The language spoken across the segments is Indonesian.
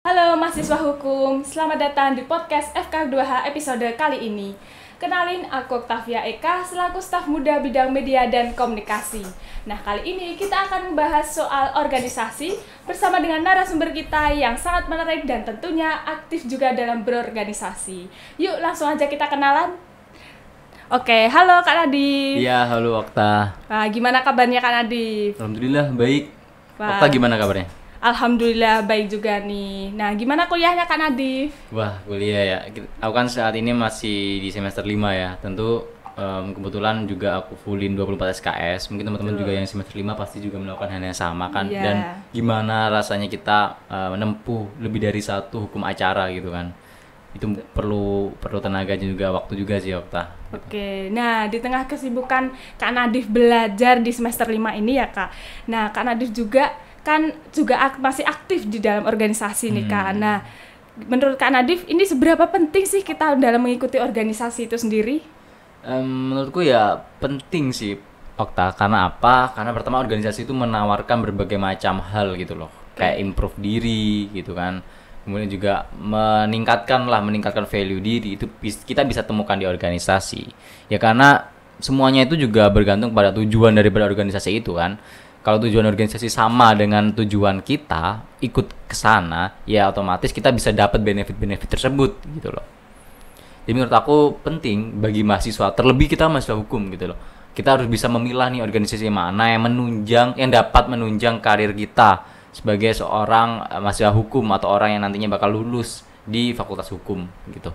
Halo mahasiswa hukum, selamat datang di podcast FK2H episode kali ini. Kenalin, aku Octavia Eka selaku staf muda bidang media dan komunikasi. Nah, kali ini kita akan membahas soal organisasi bersama dengan narasumber kita yang sangat menarik dan tentunya aktif juga dalam berorganisasi. Yuk, langsung aja kita kenalan. Oke, halo Kak Nadif. Iya, halo Okta. Nah, gimana kabarnya Kak Nadif? Alhamdulillah baik. Wah. Okta gimana kabarnya? Alhamdulillah baik juga nih. Nah, gimana kuliahnya Kak Nadif? Wah, kuliah ya. Aku kan saat ini masih di semester 5 ya. Tentu kebetulan juga aku fullin 24 SKS. Mungkin teman-teman juga yang semester 5 pasti juga melakukan hal yang sama kan. Iya. Dan gimana rasanya kita menempuh lebih dari satu hukum acara gitu kan. Itu perlu tenaga juga, waktu juga sih Okta. Oke, nah di tengah kesibukan Kak Nadif belajar di semester 5 ini ya Kak. Nah, Kak Nadif juga masih aktif di dalam organisasi nih Kak. Nah, menurut Kak Nadif ini seberapa penting sih kita dalam mengikuti organisasi itu sendiri? Menurutku ya penting sih Okta. Karena apa? Karena pertama organisasi itu menawarkan berbagai macam hal gitu loh. Kayak improve diri gitu kan. Kemudian juga meningkatkan value diri. Itu kita bisa temukan di organisasi. Ya karena semuanya itu juga bergantung pada tujuan daripada organisasi itu kan. Kalau tujuan organisasi sama dengan tujuan kita, ikut ke sana, ya otomatis kita bisa dapat benefit-benefit tersebut gitu loh. Jadi menurut aku penting bagi mahasiswa, terlebih kita mahasiswa hukum gitu loh. Kita harus bisa memilah nih organisasi mana yang dapat menunjang karir kita sebagai seorang mahasiswa hukum atau orang yang nantinya bakal lulus di fakultas hukum gitu.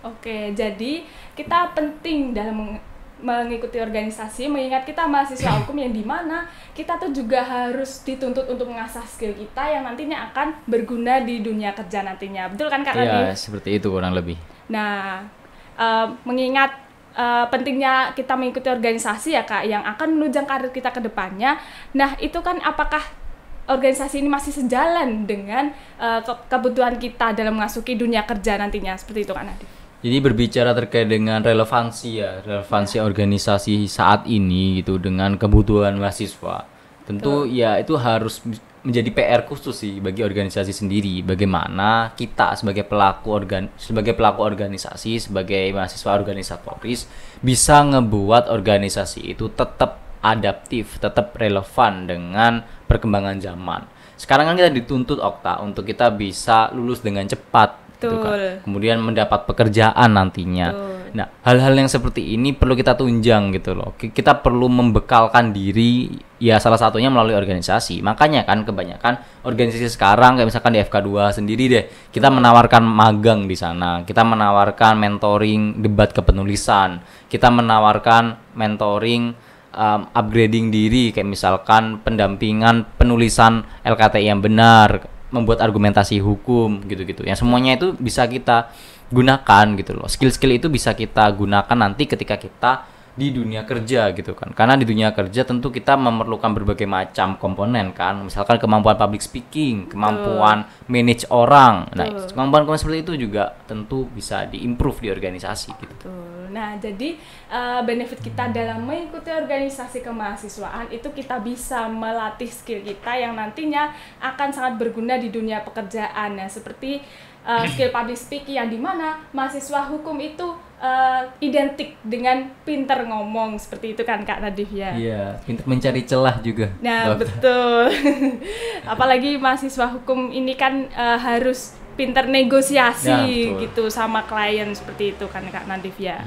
Oke, jadi kita penting dalam mengikuti organisasi, mengingat kita mahasiswa hukum yang dimana kita tuh juga harus dituntut untuk mengasah skill kita yang nantinya akan berguna di dunia kerja nantinya. Betul kan Kak Nadif? Iya, seperti itu kurang lebih. Nah, mengingat pentingnya kita mengikuti organisasi ya Kak, yang akan menunjang karir kita ke depannya. Nah, itu kan apakah organisasi ini masih sejalan dengan kebutuhan kita dalam memasuki dunia kerja nantinya? Seperti itu Kak Nadif. Jadi berbicara terkait dengan relevansi organisasi saat ini gitu dengan kebutuhan mahasiswa. Tentu ya itu harus menjadi PR khusus sih bagi organisasi sendiri. Bagaimana kita sebagai pelaku organisasi, sebagai mahasiswa organisatoris bisa ngebuat organisasi itu tetap adaptif, tetap relevan dengan perkembangan zaman. Sekarang kan kita dituntut Okta untuk kita bisa lulus dengan cepat. Gitu kan. Kemudian mendapat pekerjaan nantinya. Betul. Nah, hal-hal yang seperti ini perlu kita tunjang gitu loh. Kita perlu membekalkan diri ya salah satunya melalui organisasi. Makanya kan kebanyakan organisasi sekarang kayak misalkan di FK2 sendiri deh, kita menawarkan magang di sana. Kita menawarkan mentoring debat kepenulisan. Kita menawarkan mentoring upgrading diri kayak misalkan pendampingan penulisan LKTI yang benar, membuat argumentasi hukum gitu-gitu. Yang semuanya itu bisa kita gunakan gitu loh. Skill-skill itu bisa kita gunakan nanti ketika kita di dunia kerja gitu kan. Karena di dunia kerja tentu kita memerlukan berbagai macam komponen kan. Misalkan kemampuan public speaking, kemampuan manage orang. Nah, kemampuan seperti itu juga tentu bisa diimprove di organisasi gitu. Nah, jadi benefit kita dalam mengikuti organisasi kemahasiswaan itu kita bisa melatih skill kita yang nantinya akan sangat berguna di dunia pekerjaan. Nah, seperti skill public speaking yang dimana mahasiswa hukum itu identik dengan pinter ngomong, seperti itu kan Kak Nadif ya? Iya, pinter mencari celah juga. Nah, betul. Apalagi mahasiswa hukum ini kan harus pinter negosiasi ya, gitu sama klien, seperti itu kan Kak Nadif ya.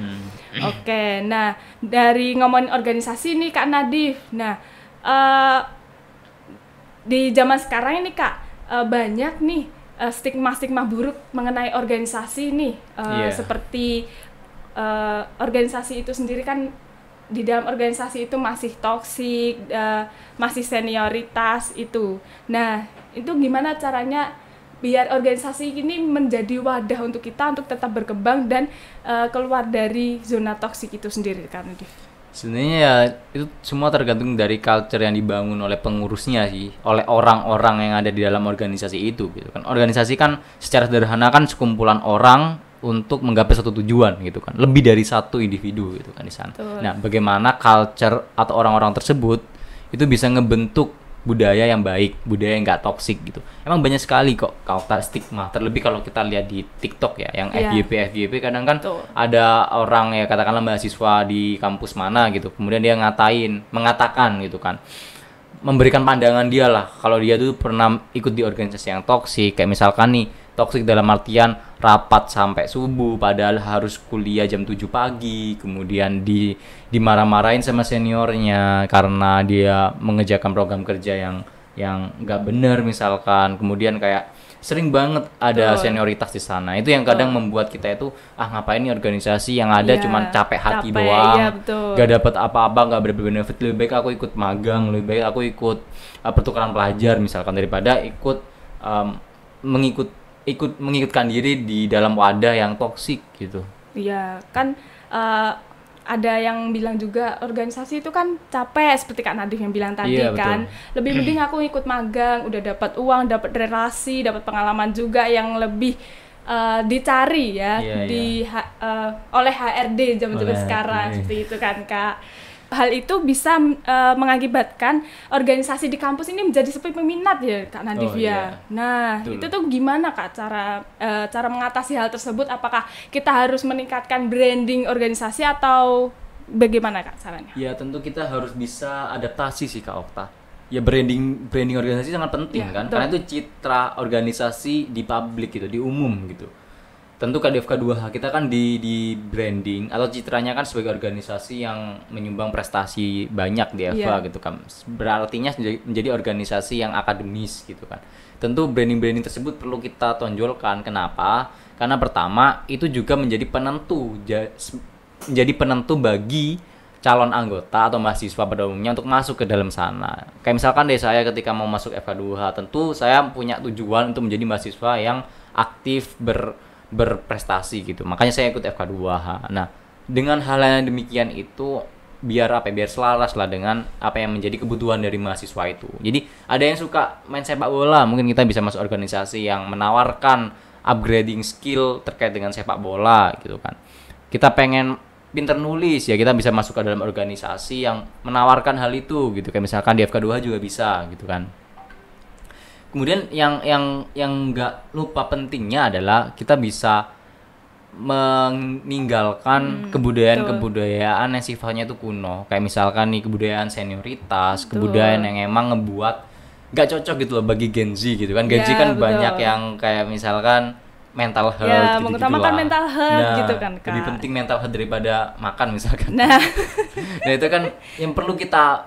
Oke, nah dari ngomongin organisasi nih Kak Nadif, nah di zaman sekarang ini Kak banyak nih stigma buruk mengenai organisasi nih, seperti organisasi itu sendiri kan, di dalam organisasi itu masih toksik, masih senioritas itu. Nah, itu gimana caranya biar organisasi ini menjadi wadah untuk kita untuk tetap berkembang dan keluar dari zona toksik itu sendiri kan? Sebenarnya ya itu semua tergantung dari culture yang dibangun oleh pengurusnya sih, oleh orang-orang yang ada di dalam organisasi itu gitu kan. Organisasi kan secara sederhana kan sekumpulan orang untuk menggapai satu tujuan gitu kan, lebih dari satu individu gitu kan di sana. Nah, bagaimana culture atau orang-orang tersebut itu bisa ngebentuk budaya yang baik, budaya yang nggak toksik gitu. Emang banyak sekali kok Kak stigma, terlebih kalau kita lihat di TikTok ya, yang FYP kadang kan ada orang ya katakanlah mahasiswa di kampus mana gitu, kemudian dia mengatakan gitu kan, memberikan pandangan dia lah kalau dia tuh pernah ikut di organisasi yang toksik, kayak misalkan nih toksik dalam artian rapat sampai subuh padahal harus kuliah jam 7 pagi, kemudian dimarah-marahin sama seniornya karena dia mengerjakan program kerja yang nggak benar misalkan, kemudian kayak sering banget ada senioritas di sana. Itu yang kadang membuat kita itu ngapain nih organisasi yang ada cuman capek hati doang, gak dapat apa-apa, gak berbenefit. Lebih baik aku ikut magang, lebih baik aku ikut pertukaran pelajar misalkan, daripada ikut mengikutkan diri di dalam wadah yang toksik gitu. Iya kan, ada yang bilang juga organisasi itu kan capek, seperti Kak Nadif yang bilang tadi kan. Lebih mending aku ikut magang, udah dapat uang, dapat relasi, dapat pengalaman juga yang lebih dicari ya oleh HRD zaman-zaman sekarang seperti itu kan Kak. Hal itu bisa mengakibatkan organisasi di kampus ini menjadi sepi peminat ya Kak Nadif ya. Nah, betul. Itu tuh gimana Kak cara mengatasi hal tersebut? Apakah kita harus meningkatkan branding organisasi atau bagaimana Kak caranya? Ya tentu kita harus bisa adaptasi sih Kak Okta. Ya branding organisasi sangat penting kan, betul. Karena itu citra organisasi di publik gitu, di umum gitu. Tentu KDFK 2H kita kan di branding atau citranya kan sebagai organisasi yang menyumbang prestasi banyak di FH gitu kan. Berartinya menjadi organisasi yang akademis gitu kan. Tentu branding tersebut perlu kita tonjolkan. Kenapa? Karena pertama itu juga menjadi penentu bagi calon anggota atau mahasiswa pada umumnya untuk masuk ke dalam sana. Kayak misalkan saya ketika mau masuk FK 2H, tentu saya punya tujuan untuk menjadi mahasiswa yang aktif berprestasi gitu. Makanya saya ikut FK2H. Nah, dengan hal yang demikian itu biar selaras lah dengan apa yang menjadi kebutuhan dari mahasiswa itu. Jadi, ada yang suka main sepak bola, mungkin kita bisa masuk organisasi yang menawarkan upgrading skill terkait dengan sepak bola gitu kan. Kita pengen pinter nulis ya, kita bisa masuk ke dalam organisasi yang menawarkan hal itu gitu. Kayak misalkan di FK2H juga bisa gitu kan. Kemudian yang nggak lupa pentingnya adalah kita bisa meninggalkan kebudayaan yang sifatnya itu kuno. Kayak misalkan nih kebudayaan senioritas, kebudayaan yang emang ngebuat nggak cocok gitu loh bagi Gen Z gitu kan. Gen Z kan banyak yang kayak misalkan mental health gitu mengutamakan mental health gitu kan Kak. Lebih penting mental health daripada makan misalkan. Nah itu kan yang perlu kita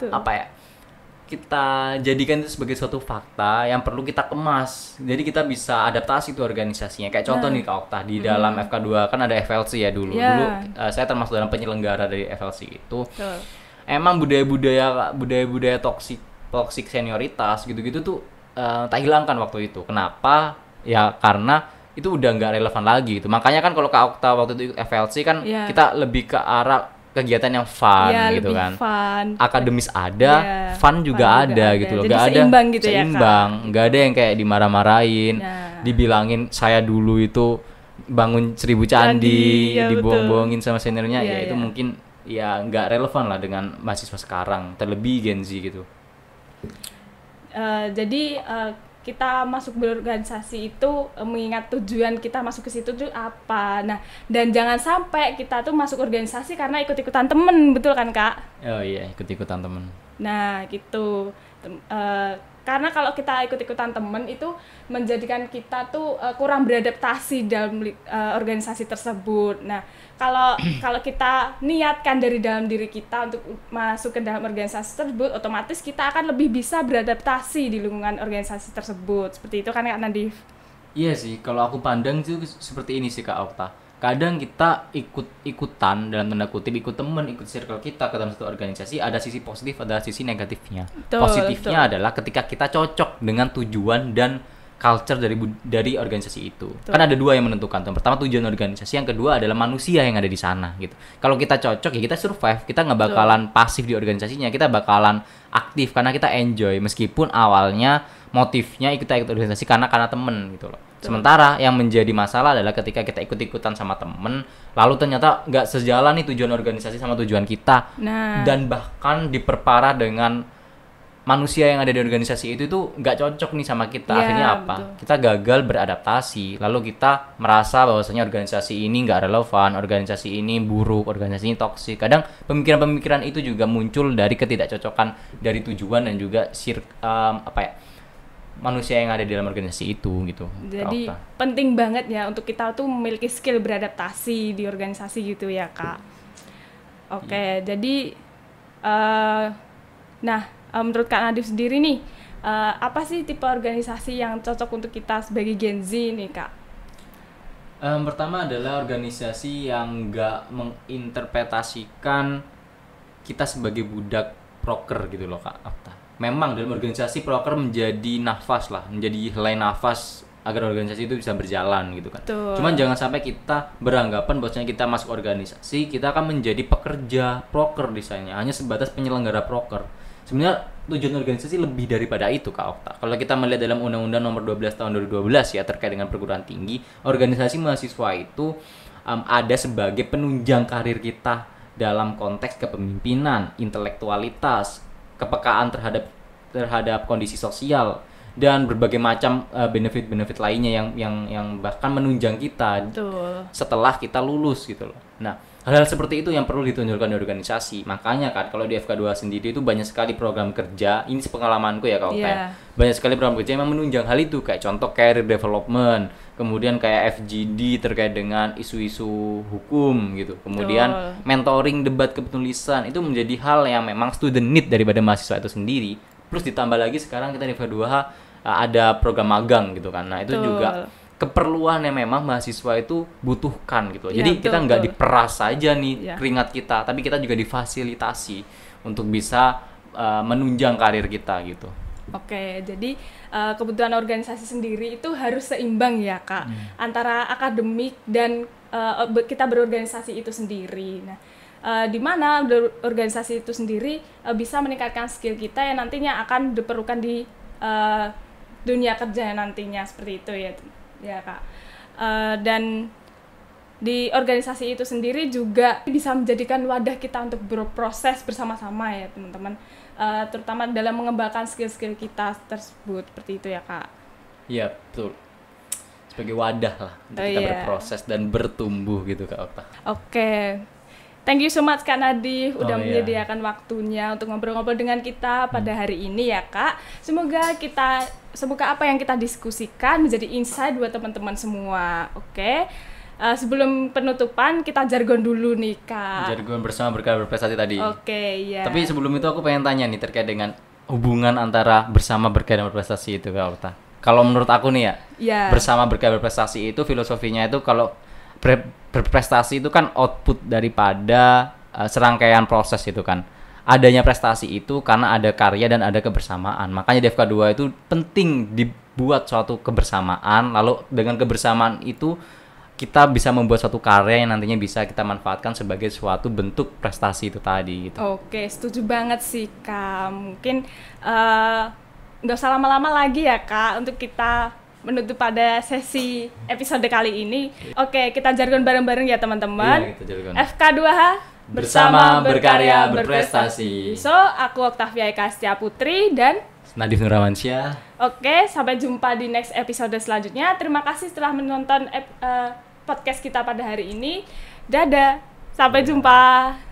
kita jadikan itu sebagai suatu fakta yang perlu kita kemas. Jadi kita bisa adaptasi tuh organisasinya. Kayak contoh nih Kak Okta, di dalam FK2 kan ada FLC ya dulu. Dulu saya termasuk dalam penyelenggara dari FLC itu. Emang budaya-budaya toksik senioritas gitu-gitu tuh tak hilangkan waktu itu. Kenapa? Ya karena itu udah nggak relevan lagi gitu. Makanya kan kalau Kak Okta waktu itu ikut FLC kan kita lebih ke arah kegiatan yang fun gitu kan. Fun. Akademis ada, fun juga ada gitu loh. Gak ada seimbang gitu seimbang. Ya, gak ada yang kayak dimarah-marahin, dibilangin saya dulu itu bangun 1000 candi, dibohong-bohongin sama seniornya. Itu mungkin ya nggak relevan lah dengan mahasiswa sekarang, terlebih Gen Z gitu. Jadi kita masuk berorganisasi itu mengingat tujuan kita masuk ke situ tuh apa. Nah, dan jangan sampai kita tuh masuk organisasi karena ikut-ikutan temen, betul kan Kak? Oh iya, ikut-ikutan temen. Nah, gitu. Karena kalau kita ikut-ikutan temen itu menjadikan kita tuh kurang beradaptasi dalam organisasi tersebut. Nah, kalau kita niatkan dari dalam diri kita untuk masuk ke dalam organisasi tersebut, otomatis kita akan lebih bisa beradaptasi di lingkungan organisasi tersebut. Seperti itu kan Kak Nadif? Iya sih, kalau aku pandang itu seperti ini sih Kak Okta. Kadang kita ikut-ikutan dalam tanda kutip, ikut temen, ikut circle kita ke dalam satu organisasi, ada sisi positif, ada sisi negatifnya. Positifnya adalah ketika kita cocok dengan tujuan dan culture dari organisasi itu. Kan ada dua yang menentukan. Yang pertama tujuan organisasi, yang kedua adalah manusia yang ada di sana gitu. Kalau kita cocok ya kita survive, kita nggak bakalan pasif di organisasinya, kita bakalan aktif karena kita enjoy meskipun awalnya motifnya kita ikut organisasi karena temen gitu loh. Sementara yang menjadi masalah adalah ketika kita ikut-ikutan sama temen, lalu ternyata nggak sejalan nih tujuan organisasi sama tujuan kita, dan bahkan diperparah dengan manusia yang ada di organisasi itu tuh nggak cocok nih sama kita. Ya, Akhirnya apa? betul. Kita gagal beradaptasi. Lalu kita merasa bahwasanya organisasi ini nggak relevan, organisasi ini buruk, organisasi ini toksik. Kadang pemikiran-pemikiran itu juga muncul dari ketidakcocokan dari tujuan dan juga manusia yang ada di dalam organisasi itu gitu. Jadi penting banget ya untuk kita tuh memiliki skill beradaptasi di organisasi gitu ya Kak. Oke, jadi menurut Kak Nadif sendiri nih, apa sih tipe organisasi yang cocok untuk kita sebagai Gen Z nih Kak? Pertama adalah organisasi yang nggak menginterpretasikan kita sebagai budak proker gitu loh Kak Okta. Memang dalam organisasi proker menjadi nafas lah, menjadi helai nafas agar organisasi itu bisa berjalan gitu kan. Betul. Cuman jangan sampai kita beranggapan bahwasanya kita masuk organisasi, kita akan menjadi pekerja proker di sana, hanya sebatas penyelenggara proker. Sebenarnya tujuan organisasi lebih daripada itu Kak Okta. Kalau kita melihat dalam Undang-Undang Nomor 12 Tahun 2012 ya terkait dengan perguruan tinggi, organisasi mahasiswa itu ada sebagai penunjang karir kita dalam konteks kepemimpinan, intelektualitas, kepekaan terhadap kondisi sosial dan berbagai macam benefit-benefit lainnya yang bahkan menunjang kita. Betul. Setelah kita lulus gitu loh. Nah, hal-hal seperti itu yang perlu ditunjukkan di organisasi. Makanya kan kalau di FK2 sendiri itu banyak sekali program kerja. Ini sepengalamanku ya Kak Okta. Yeah. Banyak sekali program kerja yang menunjang hal itu, kayak contoh career development, kemudian kayak FGD terkait dengan isu-isu hukum gitu. Kemudian mentoring debat kepenulisan itu menjadi hal yang memang student need daripada mahasiswa itu sendiri. Plus ditambah lagi sekarang kita di FK2H ada program magang gitu kan. Nah, itu juga keperluan yang memang mahasiswa itu butuhkan gitu. Jadi kita nggak diperas saja nih keringat kita, tapi kita juga difasilitasi untuk bisa menunjang karir kita gitu. Oke, jadi kebutuhan organisasi sendiri itu harus seimbang ya Kak, antara akademik dan kita berorganisasi itu sendiri. Nah, di mana organisasi itu sendiri bisa meningkatkan skill kita yang nantinya akan diperlukan di dunia kerja nantinya, seperti itu ya Kak. Dan di organisasi itu sendiri juga bisa menjadikan wadah kita untuk berproses bersama-sama ya teman-teman, terutama dalam mengembangkan skill-skill kita tersebut, seperti itu ya Kak. Iya betul, sebagai wadah lah untuk kita berproses dan bertumbuh gitu Kak Okta. Oke. Thank you so much Kak Nadif udah menyediakan waktunya untuk ngobrol-ngobrol dengan kita pada hari ini ya Kak. Semoga apa yang kita diskusikan menjadi insight buat teman-teman semua. Oke. Sebelum penutupan kita jargon dulu nih Kak. Jargon bersama berkarya berprestasi tadi. Oke, ya. Tapi sebelum itu aku pengen tanya nih terkait dengan hubungan antara bersama berkarya berprestasi itu Kak Okta. Kalau menurut aku nih ya, bersama berkarya berprestasi itu filosofinya itu kalau berprestasi itu kan output daripada serangkaian proses itu kan. Adanya prestasi itu karena ada karya dan ada kebersamaan. Makanya di FK2 itu penting dibuat suatu kebersamaan. Lalu dengan kebersamaan itu kita bisa membuat suatu karya yang nantinya bisa kita manfaatkan sebagai suatu bentuk prestasi itu tadi gitu. Oke, setuju banget sih Kak. Mungkin nggak usah lama-lama lagi ya Kak untuk kita menutup pada sesi episode kali ini. Oke, kita jargon bareng-bareng ya teman-teman. Iya, kita jargon. FK2H bersama berkarya berprestasi. So, aku Oktavia Eka Setia Putri dan Nadif Nuramansyah. Oke, sampai jumpa di next episode selanjutnya. Terima kasih telah menonton podcast kita pada hari ini. Dadah, sampai jumpa.